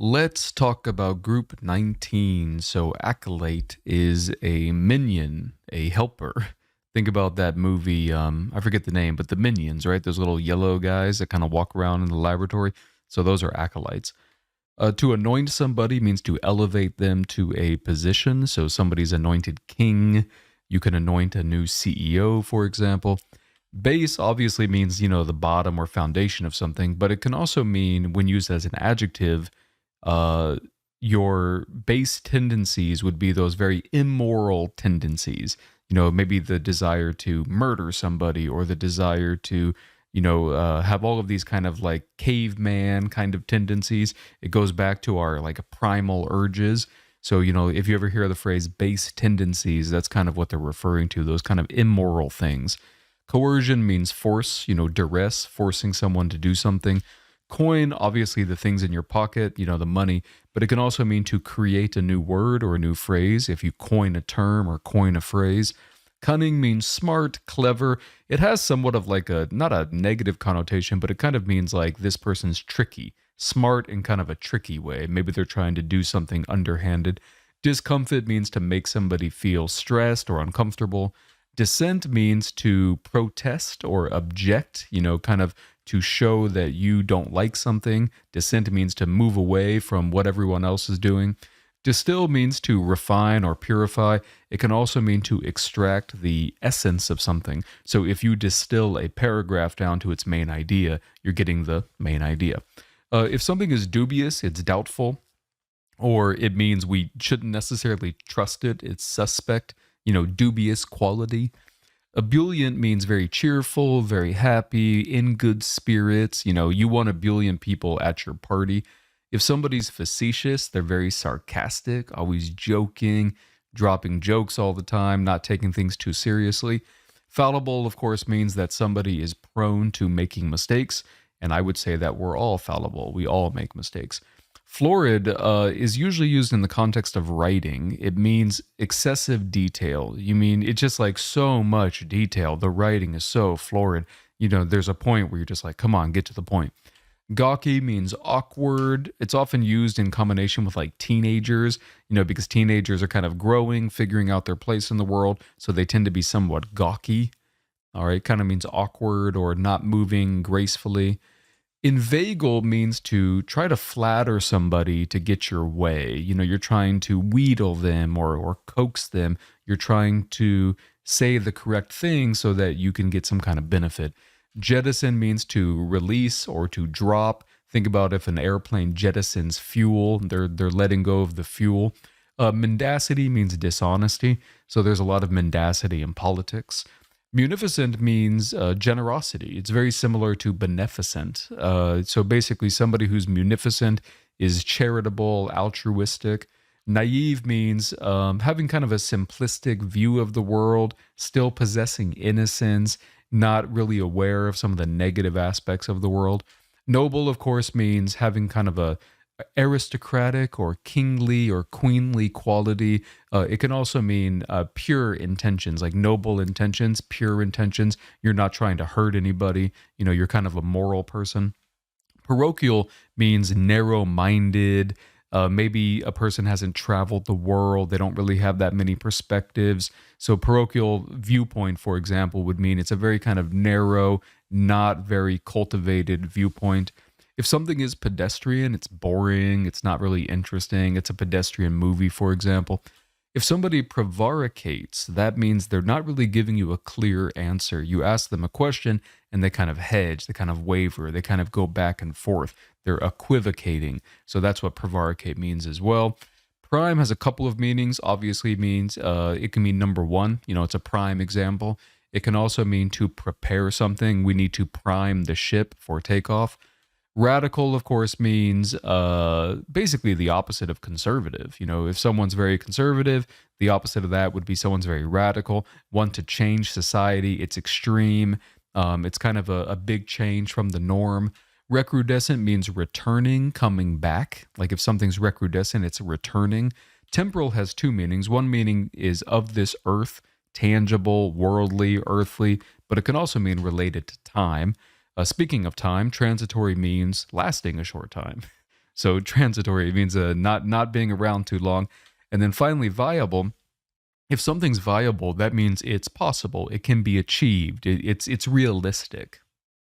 Let's talk about Group 19. So, Acolyte is a minion, a helper. Think about that movie. I forget the name, but the minions, right? Those little yellow guys that kind of walk around in the laboratory. So, those are acolytes. To anoint somebody means to elevate them to a position. So, somebody's anointed king. You can anoint a new CEO, for example. Base obviously means, the bottom or foundation of something, but it can also mean, when used as an adjective, uh, your base tendencies would be those very immoral tendencies. Maybe the desire to murder somebody or the desire to, have all of these kind of like caveman kind of tendencies. It goes back to our like primal urges. So, if you ever hear the phrase base tendencies, that's kind of what they're referring to, those kind of immoral things. Coercion means force, duress, forcing someone to do something. Coin, obviously, the things in your pocket, the money, but it can also mean to create a new word or a new phrase if you coin a term or coin a phrase. Cunning means smart, clever. It has somewhat of like not a negative connotation, but it kind of means like this person's tricky, smart in kind of a tricky way. Maybe they're trying to do something underhanded. Discomfort means to make somebody feel stressed or uncomfortable. Dissent means to protest or object, kind of to show that you don't like something. Dissent means to move away from what everyone else is doing. Distill means to refine or purify. It can also mean to extract the essence of something. So if you distill a paragraph down to its main idea, you're getting the main idea. If something is dubious, it's doubtful, or it means we shouldn't necessarily trust it. It's suspect, dubious quality. Ebullient means very cheerful, very happy, in good spirits. You want ebullient people at your party. If somebody's facetious, they're very sarcastic, always joking, dropping jokes all the time, not taking things too seriously. Fallible, of course, means that somebody is prone to making mistakes. And I would say that we're all fallible. We all make mistakes. Florid is usually used in the context of writing. It means excessive detail. You mean it's just like so much detail. The writing is so florid. There's a point where you're just like, come on, get to the point. Gawky means awkward. It's often used in combination with like teenagers, because teenagers are kind of growing, figuring out their place in the world. So they tend to be somewhat gawky. All right, kind of means awkward or not moving gracefully. Inveigle means to try to flatter somebody to get your way. You're trying to wheedle them or coax them. You're trying to say the correct thing so that you can get some kind of benefit. Jettison means to release or to drop. Think about if an airplane jettisons fuel, they're letting go of the fuel. Mendacity means dishonesty. So there's a lot of mendacity in politics. Munificent means generosity. It's very similar to beneficent. So basically, somebody who's munificent is charitable, altruistic. Naive means having kind of a simplistic view of the world, still possessing innocence, not really aware of some of the negative aspects of the world. Noble, of course, means having kind of a aristocratic or kingly or queenly quality. It can also mean pure intentions, like noble intentions, pure intentions. You're not trying to hurt anybody. You're kind of a moral person. Parochial means narrow-minded. Maybe a person hasn't traveled the world. They don't really have that many perspectives. So parochial viewpoint, for example, would mean it's a very kind of narrow, not very cultivated viewpoint. If something is pedestrian, it's boring, it's not really interesting, it's a pedestrian movie, for example. If somebody prevaricates, that means they're not really giving you a clear answer. You ask them a question and they kind of hedge, they kind of waver, they kind of go back and forth. They're equivocating. So that's what prevaricate means as well. Prime has a couple of meanings. Obviously means it can mean number one, it's a prime example. It can also mean to prepare something. We need to prime the ship for takeoff. Radical, of course, means basically the opposite of conservative. If someone's very conservative, the opposite of that would be someone's very radical, want to change society. It's extreme. It's kind of a big change from the norm. Recrudescent means returning, coming back. Like if something's recrudescent, it's returning. Temporal has two meanings. One meaning is of this earth, tangible, worldly, earthly, but it can also mean related to time. Speaking of time, transitory means lasting a short time. So transitory means not being around too long. And then finally, viable. If something's viable, that means it's possible. It can be achieved. It's realistic.